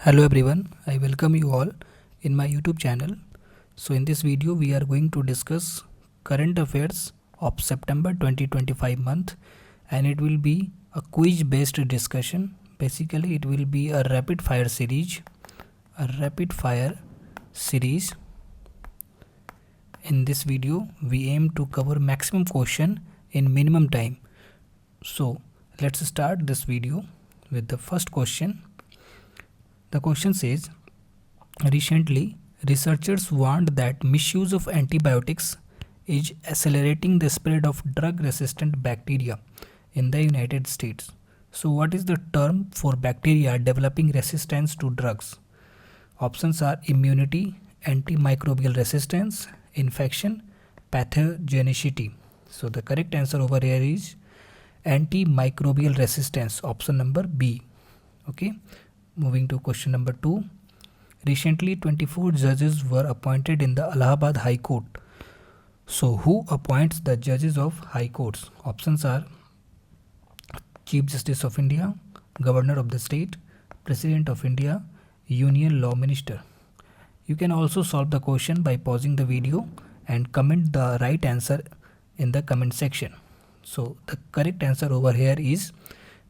Hello everyone, I welcome you all in my YouTube channel. So in this video we are going to discuss current affairs of September 2025 month, and it will be a quiz based discussion. Basically it will be a rapid fire series. In this video we aim to cover maximum question in minimum time. So let's start this video with the first question. The question says, recently, researchers warned that misuse of antibiotics is accelerating the spread of drug-resistant bacteria in the United States. So, what is the term for bacteria developing resistance to drugs? Options are immunity, antimicrobial resistance, infection, pathogenicity. So, the correct answer over here is antimicrobial resistance, option number B. Okay. Moving to question number 2. Recently, 24 judges were appointed in the Allahabad High Court. So, who appoints the judges of High Courts? Options are Chief Justice of India, Governor of the State, President of India, Union Law Minister. You can also solve the question by pausing the video and comment the right answer in the comment section. So, the correct answer over here is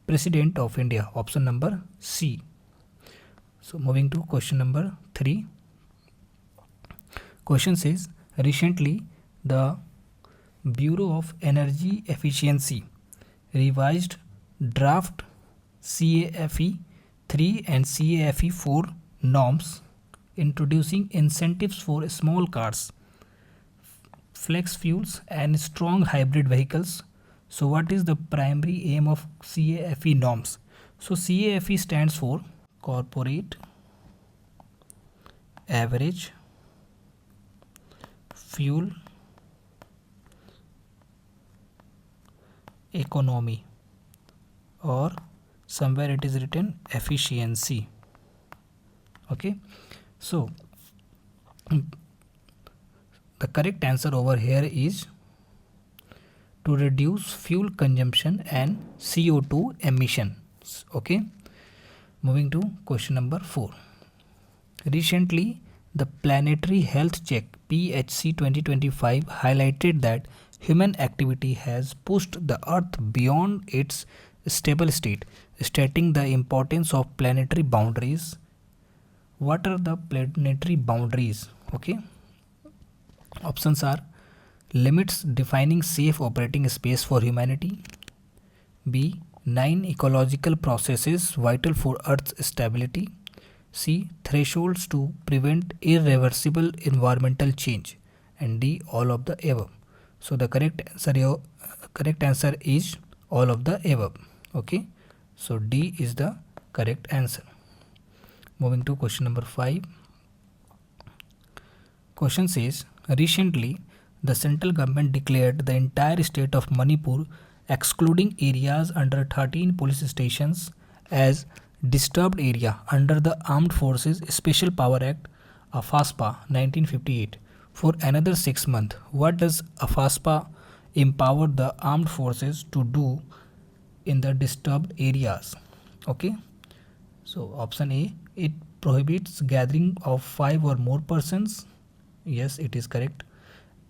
President of India, option number C. So moving to question number 3. Question says, recently the Bureau of Energy Efficiency revised draft CAFE 3 and CAFE 4 norms, introducing incentives for small cars, flex fuels and strong hybrid vehicles. So what is the primary aim of CAFE norms? So CAFE stands for Corporate Average Fuel Economy, or somewhere it is written efficiency. Okay, so the correct answer over here is to reduce fuel consumption and CO2 emissions. Okay. Moving to question number 4. Recently, the Planetary Health Check PHC 2025 highlighted that human activity has pushed the Earth beyond its stable state, stating the importance of planetary boundaries. What are the planetary boundaries? Okay. Options are limits defining safe operating space for humanity. B. 9 ecological processes vital for Earth's stability. C. Thresholds to prevent irreversible environmental change. And D. All of the above. So the correct answer is all of the above. Okay. So D is the correct answer. Moving to question number 5. Question says, recently the central government declared the entire state of Manipur, excluding areas under 13 police stations, as disturbed area under the Armed Forces Special Power Act AFASPA 1958 for another 6 months. What does AFASPA empower the armed forces to do in the disturbed areas? Okay, so option A, it prohibits gathering of 5 or more persons. Yes, it is correct.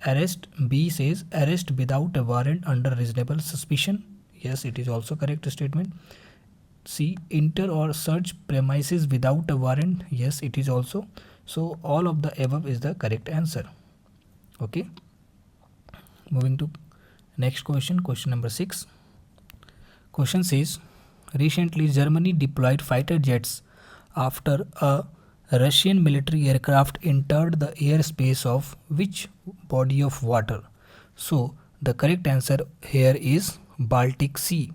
Arrest, B says arrest without a warrant under reasonable suspicion. Yes, it is also correct statement. C, enter or search premises without a warrant. Yes, it is also. So all of the above is the correct answer. Okay. Moving to next question, question number 6. Question says, recently Germany deployed fighter jets after a Russian military aircraft entered the airspace of which body of water? So the correct answer here is Baltic Sea.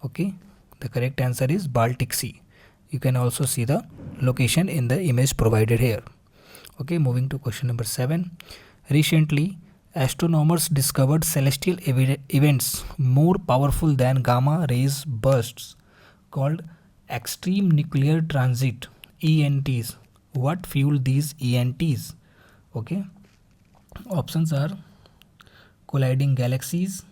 Okay, the correct answer is Baltic Sea. You can also see the location in the image provided here. Okay, moving to question number 7. Recently, astronomers discovered celestial events more powerful than gamma rays bursts called extreme nuclear transit, ENTs. What fuel these ENTs? Okay. Options are colliding galaxies.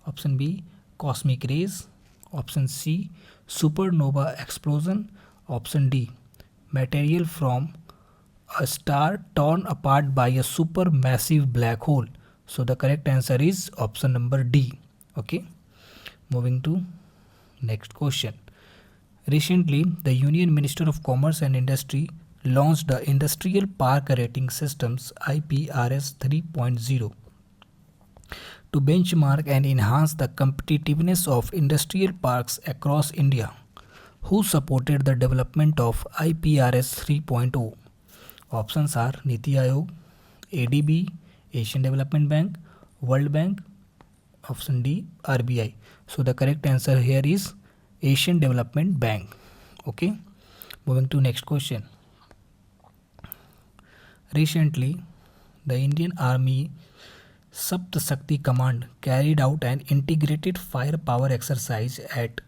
Option B, cosmic rays. Option C, supernova explosion. Option D, material from a star torn apart by a supermassive black hole? So the correct answer is option number D. Okay, moving to next question. Recently, the Union Minister of Commerce and Industry launched the Industrial Park Rating Systems IPRS 3.0 to benchmark and enhance the competitiveness of industrial parks across India. Who supported the development of IPRS 3.0? Options are Niti Aayog, ADB, Asian Development Bank, World Bank, option D, RBI. So the correct answer here is Asian Development Bank. Okay, moving to next question. Recently, the Indian Army Sapt Shakti Command carried out an integrated firepower exercise at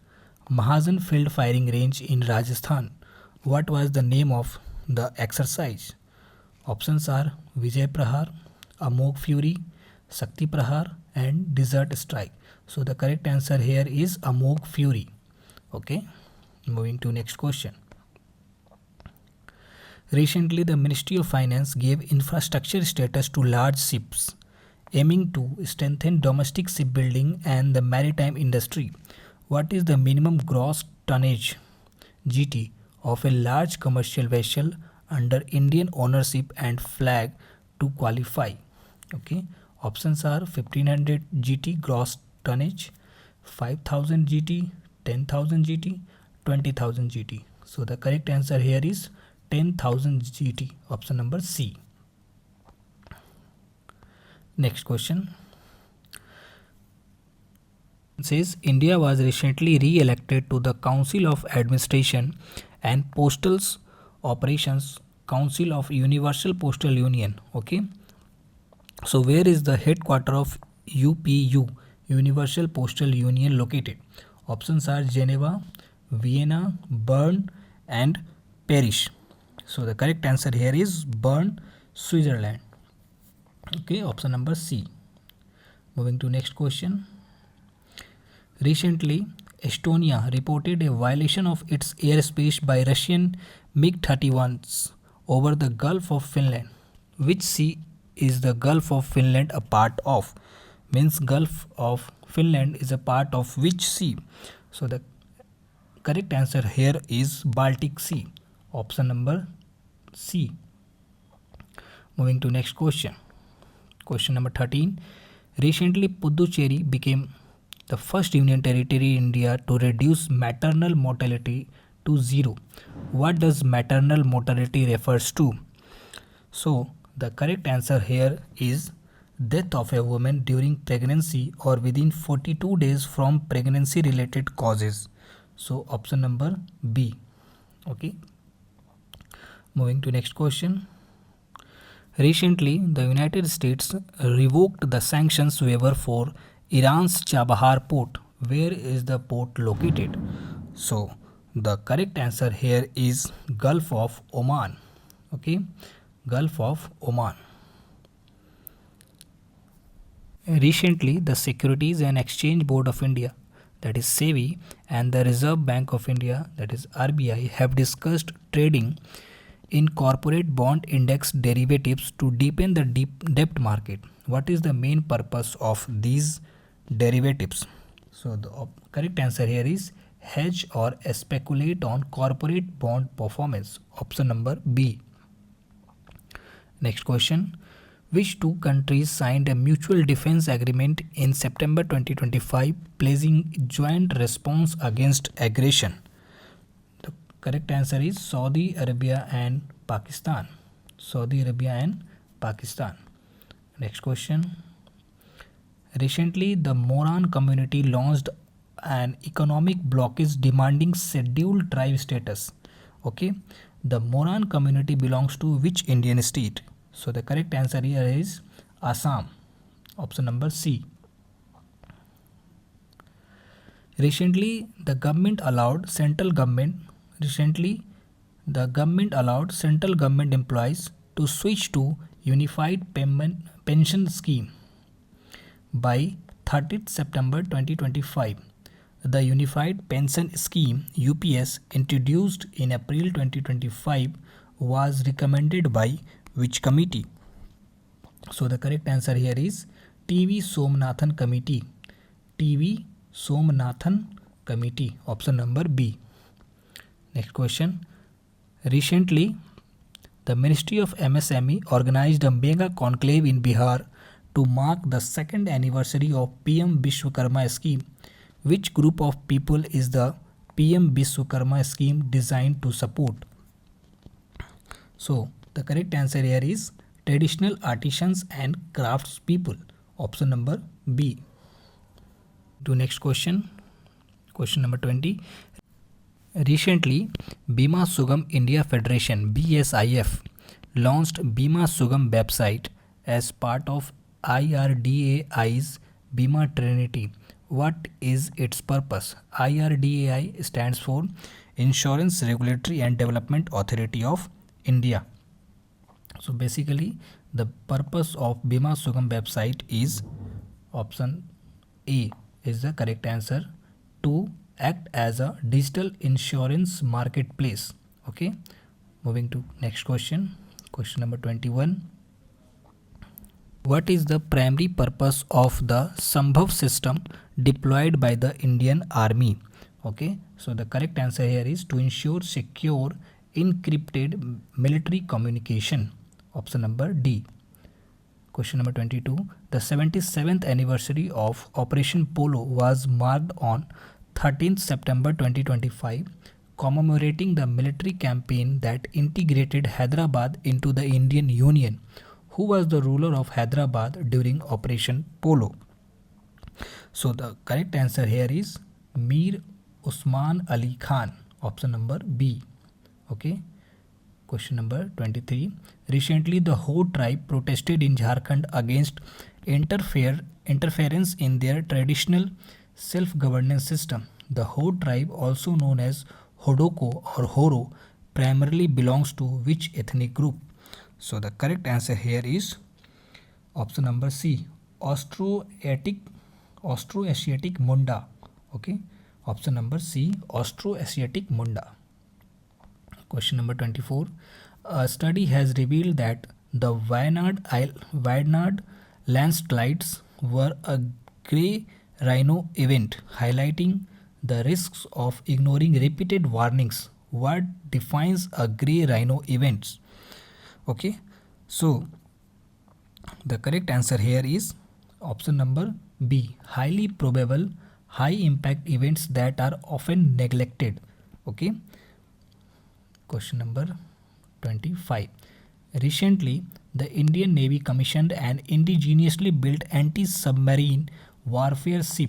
Mahajan Field Firing Range in Rajasthan. What was the name of the exercise? Options are Vijay Prahar, Amog Fury, Shakti Prahar, and Desert Strike. So the correct answer here is Amog Fury. Okay, moving to next question. Recently, the Ministry of Finance gave infrastructure status to large ships, aiming to strengthen domestic shipbuilding and the maritime industry. What is the minimum gross tonnage (GT) of a large commercial vessel under Indian ownership and flag to qualify? Okay, options are 1500 GT gross tonnage, 5000 GT, 10,000 GT, 20,000 GT. So the correct answer here is 10,000 GT, option number C. Next question says India was recently re-elected to the Council of Administration and Postal Operations Council of Universal Postal Union. Okay, so where is the headquarter of UPU, Universal Postal Union, located? Options are Geneva, Vienna, Bern, and Paris. So the correct answer here is Bern, Switzerland. Okay, option number C. Moving to next question. Recently, Estonia reported a violation of its airspace by Russian MiG-31s over the Gulf of Finland. Which sea is the Gulf of Finland a part of? Means Gulf of Finland is a part of which sea? So the correct answer here is Baltic Sea. Option number C. Moving to next question. Question number 13. Recently, Puducherry became the first union territory in India to reduce maternal mortality to zero. What does maternal mortality refers to? So the correct answer here is death of a woman during pregnancy or within 42 days from pregnancy related causes. So option number B. Okay, moving to next question. Recently, the United States revoked the sanctions waiver for Iran's Chabahar port. Where is the port located? So the correct answer here is Gulf of Oman. Okay, Gulf of Oman. Recently, the Securities and Exchange Board of India, that is SEBI, and the Reserve Bank of India, that is RBI, have discussed trading in corporate bond index derivatives to deepen the debt market. What is the main purpose of these derivatives? So the correct answer here is hedge or speculate on corporate bond performance. Option number B. Next question. Which two countries signed a mutual defense agreement in September 2025 pledging joint response against aggression? The correct answer is Saudi Arabia and Pakistan. Saudi Arabia and Pakistan. Next question. Recently, the Moran community launched an economic blockage demanding scheduled tribe status. Okay, the Moran community belongs to which Indian state? So the correct answer here is Assam. Option number C. Recently, the government allowed central government employees to switch to unified pension scheme by 30th September 2025. The Unified Pension Scheme UPS introduced in April 2025 was recommended by which committee? So the correct answer here is TV Somnathan Committee. TV Somnathan Committee. Option number B. Next question. Recently, the Ministry of MSME organized a mega conclave in Bihar to mark the second anniversary of PM Vishwakarma scheme. Which group of people is the PM Vishwakarma scheme designed to support? So, the correct answer here is traditional artisans and crafts people. Option number B. To next question. Question number 20. Recently, Bima Sugam India Federation BSIF launched Bima Sugam website as part of IRDAI's Bima Trinity. What is its purpose? IRDAI stands for Insurance Regulatory and Development Authority of India. So basically, the purpose of Bima Sugam website is option A is the correct answer, to act as a digital insurance marketplace. Okay, moving to next question. Question number 21. What is the primary purpose of the Sambhav system deployed by the Indian Army? Okay, so the correct answer here is to ensure secure encrypted military communication. Option number D. Question number 22. The 77th anniversary of Operation Polo was marked on 13th September 2025, commemorating the military campaign that integrated Hyderabad into the Indian Union. Who was the ruler of Hyderabad during Operation Polo? So the correct answer here is Mir Usman Ali Khan. Option number B. Okay. Question number 23. Recently, the Ho tribe protested in Jharkhand against interference in their traditional self-governance system. The Ho tribe, also known as Hodoko or Horo, primarily belongs to which ethnic group? So the correct answer here is option number C, Austroasiatic Munda. Okay, option number C, Austroasiatic Munda. Question number 24. A study has revealed that the Wayanad landslides were a grey rhino event, highlighting the risks of ignoring repeated warnings. What defines a grey rhino event? Okay, so the correct answer here is option number B, highly probable high impact events that are often neglected. Okay. Question number 25. Recently, the Indian Navy commissioned an indigenously built anti-submarine warfare ship,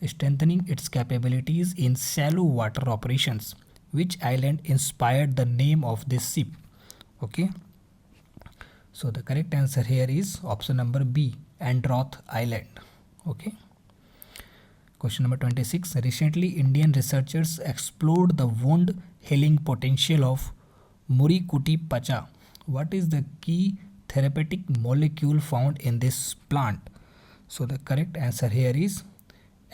strengthening its capabilities in shallow water operations. Which island inspired the name of this ship? Okay. So the correct answer here is option number B, Androth Island. Okay. Question number 26. Recently, Indian researchers explored the wound healing potential of Murikuti pacha. What is the key therapeutic molecule found in this plant? So the correct answer here is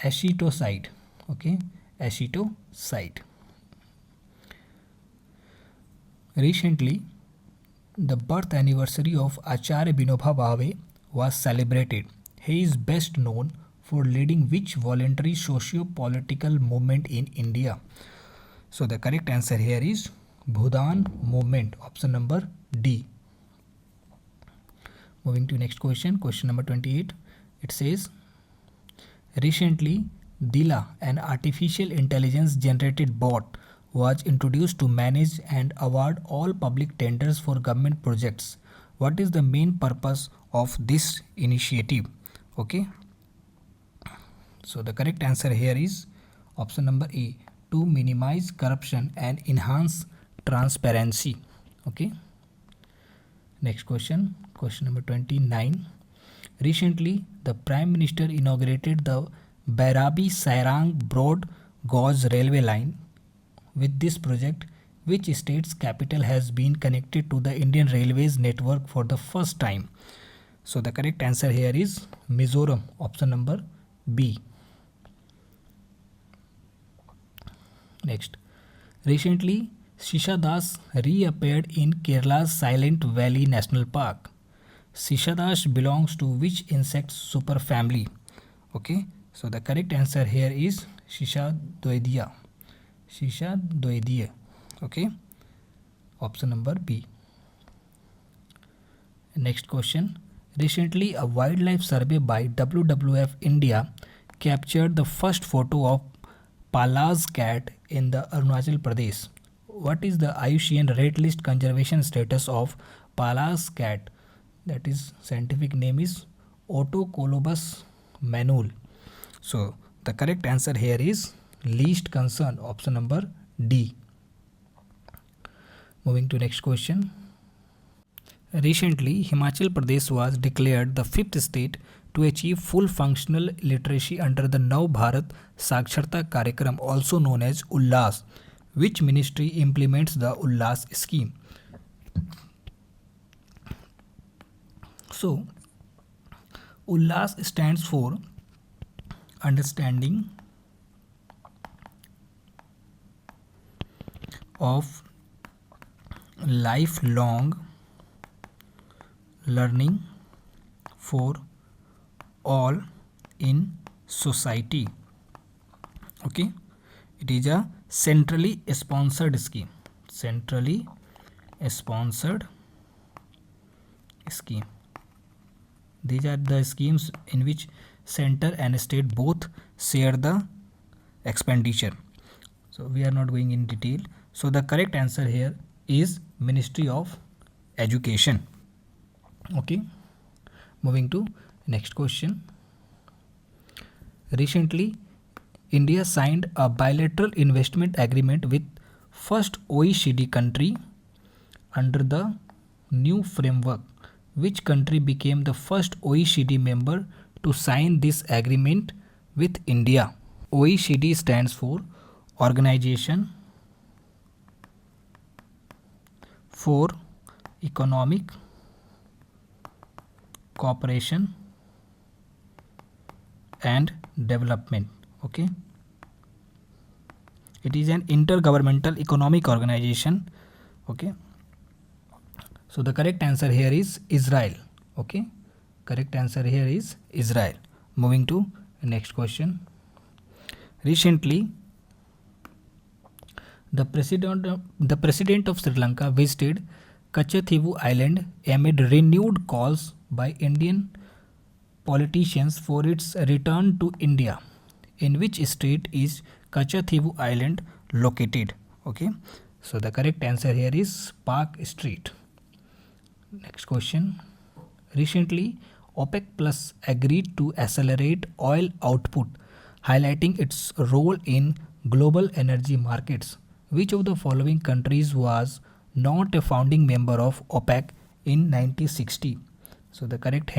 acetoside. Okay, acetoside. Recently, the birth anniversary of Acharya Vinoba Bhave was celebrated. He is best known for leading which voluntary socio-political movement in India? So the correct answer here is Bhudan movement. Option number D. Moving to next question. Question number 28. It says, recently Dila, an artificial intelligence generated bot, was introduced to manage and award all public tenders for government projects. What is the main purpose of this initiative? Okay. So the correct answer here is option number A, to minimize corruption and enhance transparency. Okay. Next question. Question number 29. Recently, the Prime Minister inaugurated the Bairabi-Sairang Broad Gauge Railway Line. With this project, which state's capital has been connected to the Indian Railways network for the first time? So the correct answer here is Mizoram. Option number B. Next, recently Shisha Das reappeared in Kerala's Silent Valley National Park. Shishadas belongs to which insect superfamily? Okay, so the correct answer here is Shishadoidea. Shishadoidea. Okay, option number B. Next question. Recently, a wildlife survey by WWF India captured the first photo of Palaz cat in the Arunachal Pradesh. What is the IUCN Red List conservation status of Palaz cat? That is scientific name is Otocolobus manul. So the correct answer here is least concern, option number D. Moving to next question. Recently, Himachal Pradesh was declared the fifth state to achieve full functional literacy under the Nav Bharat Saksharta Karyakram, also known as Ullas. Which ministry implements the Ullas scheme? So, Ullas stands for understanding of lifelong learning for all in society. Okay, it is a centrally sponsored scheme. Centrally sponsored scheme. These are the schemes in which center and state both share the expenditure. So we are not going in detail. So the correct answer here is Ministry of Education. Okay, moving to next question. Recently, India signed a bilateral investment agreement with first OECD country under the new framework. Which country became the first OECD member to sign this agreement with India? OECD stands for Organization for Economic Cooperation and Development. Okay, it is an intergovernmental economic organization. Okay, so the correct answer here is Israel. Okay, correct answer here is Israel. Moving to next question. Recently, the president of Sri Lanka visited Kachathivu Island amid renewed calls by Indian politicians for its return to India. In which state is Kachathivu Island located? Okay, so the correct answer here is Park Street. Next question. Recently, OPEC Plus agreed to accelerate oil output, highlighting its role in global energy markets. Which of the following countries was not a founding member of OPEC in 1960? So the correct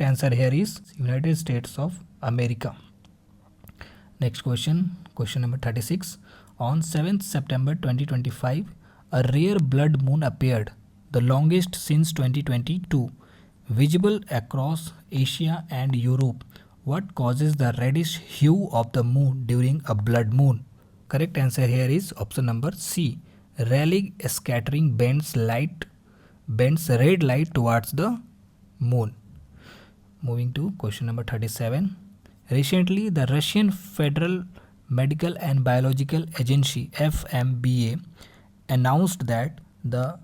answer here is United States of America. Next question, question number 36. On 7th September 2025, a rare blood moon appeared, the longest since 2022, visible across Asia and Europe. What causes the reddish hue of the moon during a blood moon? Correct answer here is option number C. Rayleigh scattering bends red light towards the moon. Moving to question number 37. Recently, the Russian Federal Medical and Biological Agency FMBA announced that the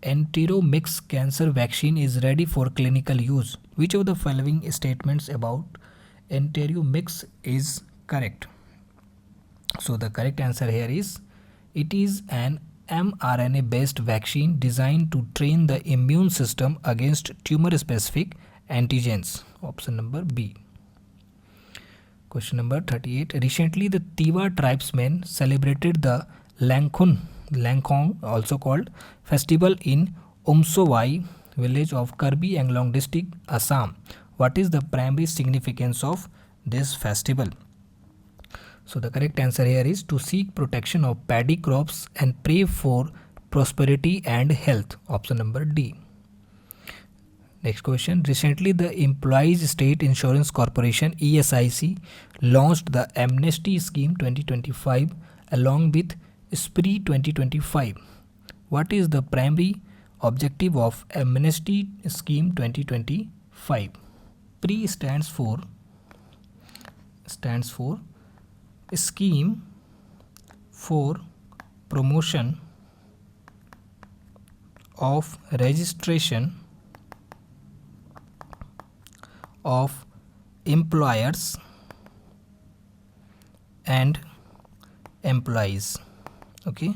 Enteromyx cancer vaccine is ready for clinical use. Which of the following statements about Enteromyx is correct? So the correct answer here is it is an mRNA based vaccine designed to train the immune system against tumor specific antigens. Option number B. Question number 38. Recently, the Tiwa tribesmen celebrated the Langkong, also called festival in Umsowai village of Karbi Anglong district, Assam. What is the primary significance of this festival? So the correct answer here is to seek protection of paddy crops and pray for prosperity and health. Option number D. Next question. Recently, the Employees State Insurance Corporation ESIC launched the Amnesty Scheme 2025 along with SPRI 2025. What is the primary objective of Amnesty Scheme 2025? SPRI stands for Scheme for Promotion of Registration of Employers and Employees. Okay,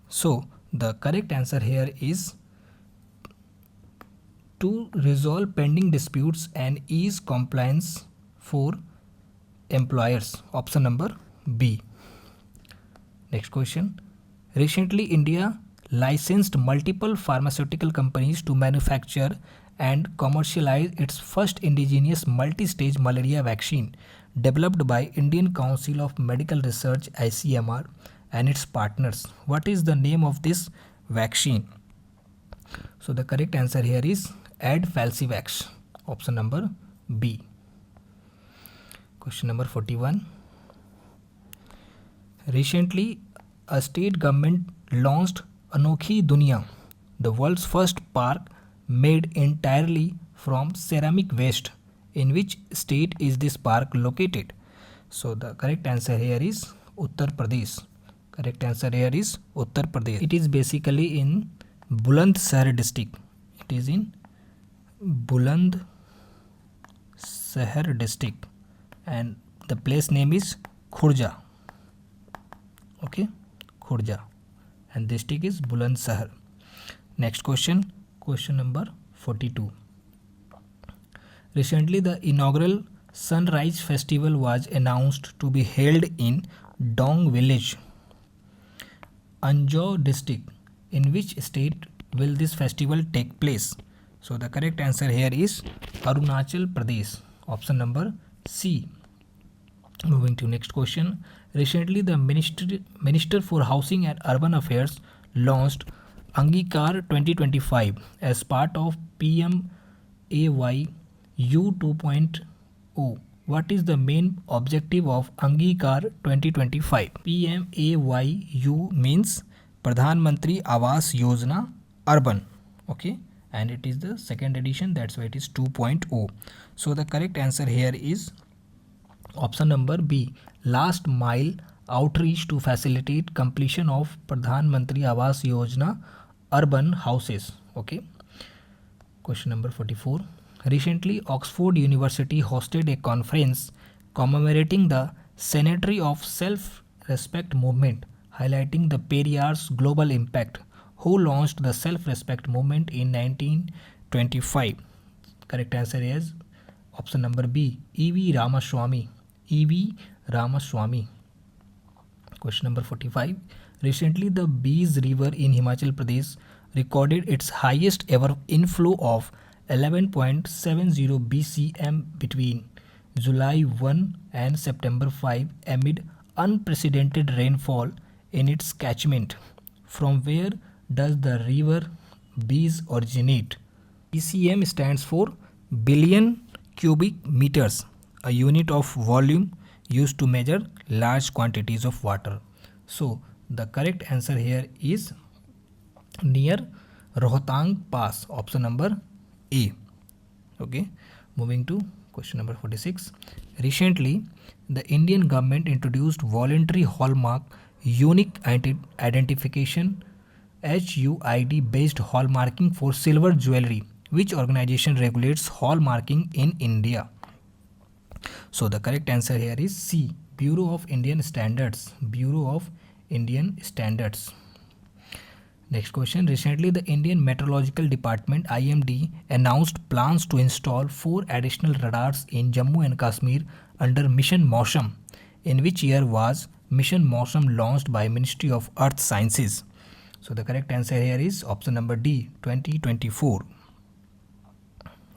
so the correct answer here is to resolve pending disputes and ease compliance for employers. Option number B. Next question. Recently, India licensed multiple pharmaceutical companies to manufacture and commercialize its first indigenous multi-stage malaria vaccine developed by Indian Council of Medical Research ICMR and its partners. What is the name of this vaccine? So the correct answer here is Adfalcivax. Option number B. Question number 41. Recently, a state government launched Anokhi Duniya, the world's first park made entirely from ceramic waste. In which state is this park located? So the correct answer here is Uttar Pradesh. Correct answer here is Uttar Pradesh. It is basically in Bulandshahr district. It is in Bulandshahr district and the place name is Khurja. Okay, Khurja, and district is Bulandshahr. Next question, question number 42. Recently, the inaugural Sunrise Festival was announced to be held in Dong Village, Anjau district. In which state will this festival take place? So the correct answer here is Arunachal Pradesh. Option number C. Moving to next question. Recently, the Minister for Housing and Urban Affairs launched Angikar 2025 as part of PMAY U 2.0. What is the main objective of Angikar 2025? PMAY U means Pradhan Mantri Awas Yojana Urban. Okay, and it is the second edition, that's why it is 2.0. So the correct answer here is option number B, last mile outreach to facilitate completion of Pradhan Mantri Awas Yojana urban houses. Okay. Question number 44. Recently, Oxford University hosted a conference commemorating the Centenary of Self-Respect movement, highlighting the Periyar's global impact. Who launched the self-respect movement in 1925? Correct answer is option number B, E.V. Ramaswamy. E.V. Ramaswamy. Question number 45. Recently, the Beas River in Himachal Pradesh recorded its highest ever inflow of 11.70 BCM between July 1 and September 5 amid unprecedented rainfall in its catchment. From where does the river Beas originate? BCM stands for billion cubic meters, a unit of volume used to measure large quantities of water. So the correct answer here is near Rohtang Pass. Option number A. Okay. Moving to question number 46. Recently, the Indian government introduced voluntary hallmark unique identification HUID based hallmarking for silver jewelry. Which organization regulates hallmarking in India? So the correct answer here is C, Bureau of Indian Standards. Bureau of Indian Standards. Next question. Recently, the Indian Meteorological Department IMD announced plans to install 4 additional radars in Jammu and Kashmir under Mission Mausam. In which year was Mission Mausam launched by Ministry of Earth Sciences? So the correct answer here is option number D, 2024.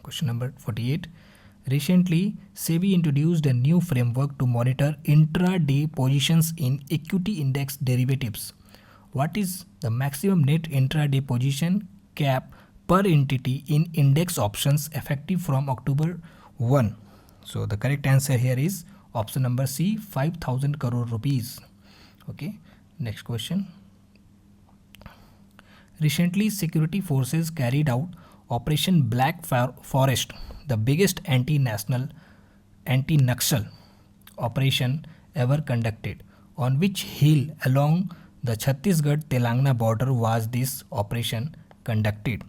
Question number 48. Recently, SEBI introduced a new framework to monitor intraday positions in equity index derivatives. What is the maximum net intraday position cap per entity in index options effective from October 1? So the correct answer here is option number C, 5,000 crore rupees. Okay, next question. Recently, security forces carried out Operation Black Forest, the biggest anti-Naxal operation ever conducted. On which hill along the Chhattisgarh-Telangana border was this operation conducted?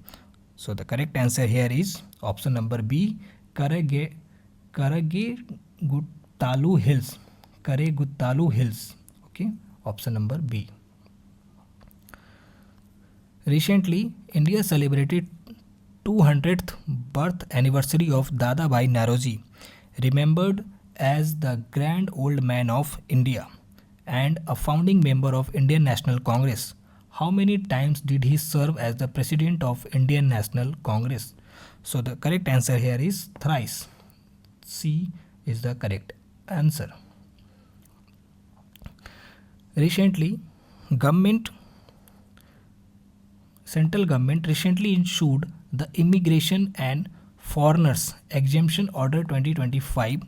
So the correct answer here is option number B, Kareguttalu Hills. Kareguttalu Hills. Okay, option number B. Recently, India celebrated 200th birth anniversary of Dadabhai Naroji, remembered as the Grand Old Man of India and a founding member of Indian National Congress. How many times did he serve as the President of Indian National Congress? So the correct answer here is thrice. C is the correct answer. Recently, government central government recently issued the Immigration and Foreigners Exemption Order 2025.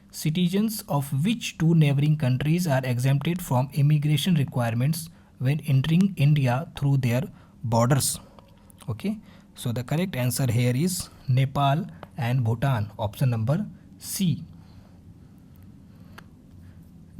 Citizens of which two neighboring countries are exempted from immigration requirements when entering India through their borders? Okay, so the correct answer here is Nepal and Bhutan, option number C.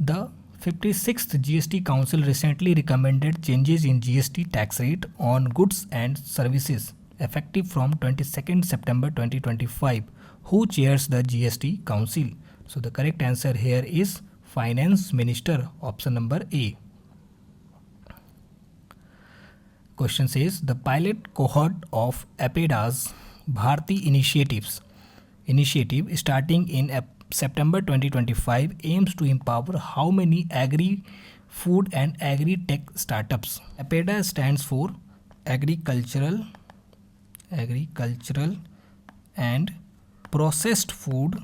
The 56th GST Council recently recommended changes in GST tax rate on goods and services effective from 22nd September 2025. Who chairs the GST Council? So the correct answer here is Finance Minister, option number A. Question says the pilot cohort of APEDA's Bharti initiative starting in September 2025 aims to empower how many agri-food and agri-tech startups? APEDA stands for Agricultural and Processed Food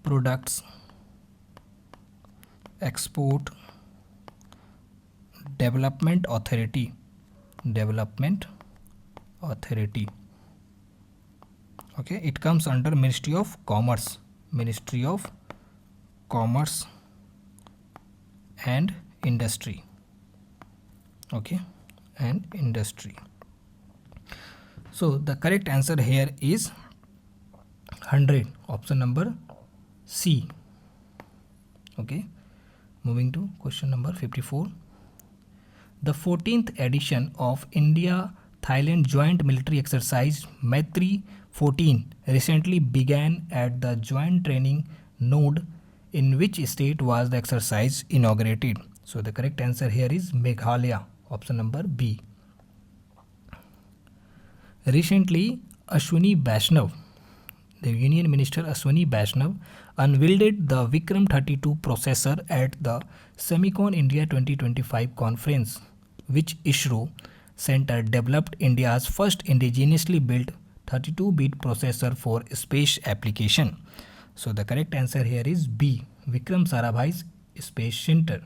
Products Export Development Authority. Okay, it comes under Ministry of Commerce and Industry. Okay, and Industry. So the correct answer here is 100, option number C. Okay, moving to question number 54. The 14th edition of India-Thailand Joint Military Exercise Maitri 14 recently began at the Joint Training Node. In which state was the exercise inaugurated? So the correct answer here is Meghalaya, option number B. Recently, Ashwini Vaishnav, the Union Minister Ashwini Vaishnav, unveiled the Vikram 32 processor at the Semicon India 2025 conference, which ISRO Center developed India's first indigenously built 32-bit processor for space application. So the correct answer here is B, Vikram Sarabhai's Space Center.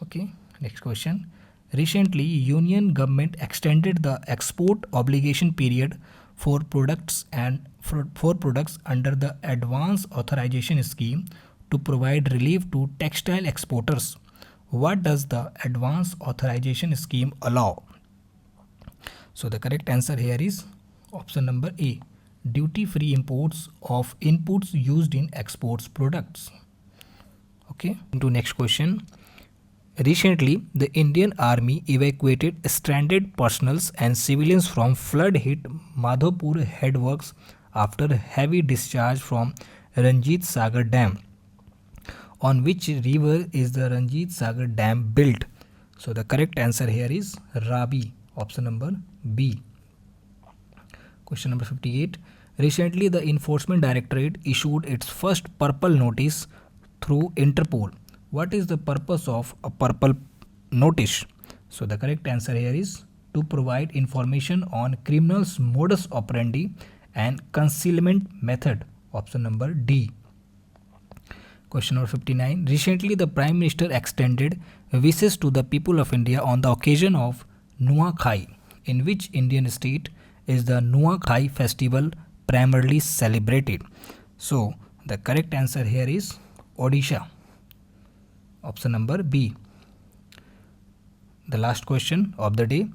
Okay, next question. Recently, Union government extended the export obligation period for products under the Advance Authorization Scheme to provide relief to textile exporters. What does the Advance Authorization Scheme allow? So the correct answer here is option number A, duty-free imports of inputs used in exports products. Okay, into next question. Recently, the Indian Army evacuated stranded personals and civilians from flood-hit Madhopur headworks after heavy discharge from Ranjit Sagar Dam. On which river is the Ranjit Sagar Dam built? So the correct answer here is Ravi, option number B. Question number 58. Recently, the Enforcement Directorate issued its first purple notice through Interpol. What is the purpose of a purple notice? So the correct answer here is to provide information on criminals' modus operandi and concealment method. Option number D. Question number 59. Recently, the Prime Minister extended wishes to the people of India on the occasion of Nuakhai. In which Indian state is the Nuakhai festival primarily celebrated? So the correct answer here is Odisha. Option number B. The last question of the day.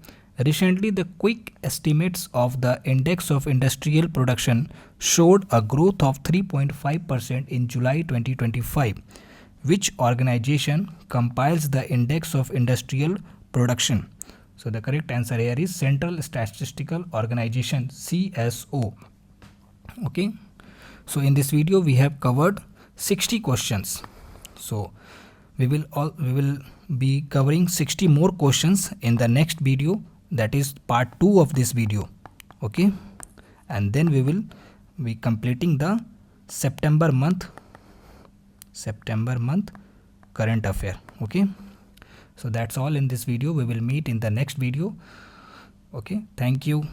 Recently, the quick estimates of the index of industrial production showed a growth of 3.5% in July 2025. Which organization compiles the index of industrial production? So the correct answer here is Central Statistical Organization, CSO. Okay. So in this video we have covered 60 questions. So we will be covering 60 more questions in the next video, that is part 2 of this video. Okay, and then we will be completing the September month current affair. Okay, so that's all in this video. We will meet in the next video. Okay, thank you.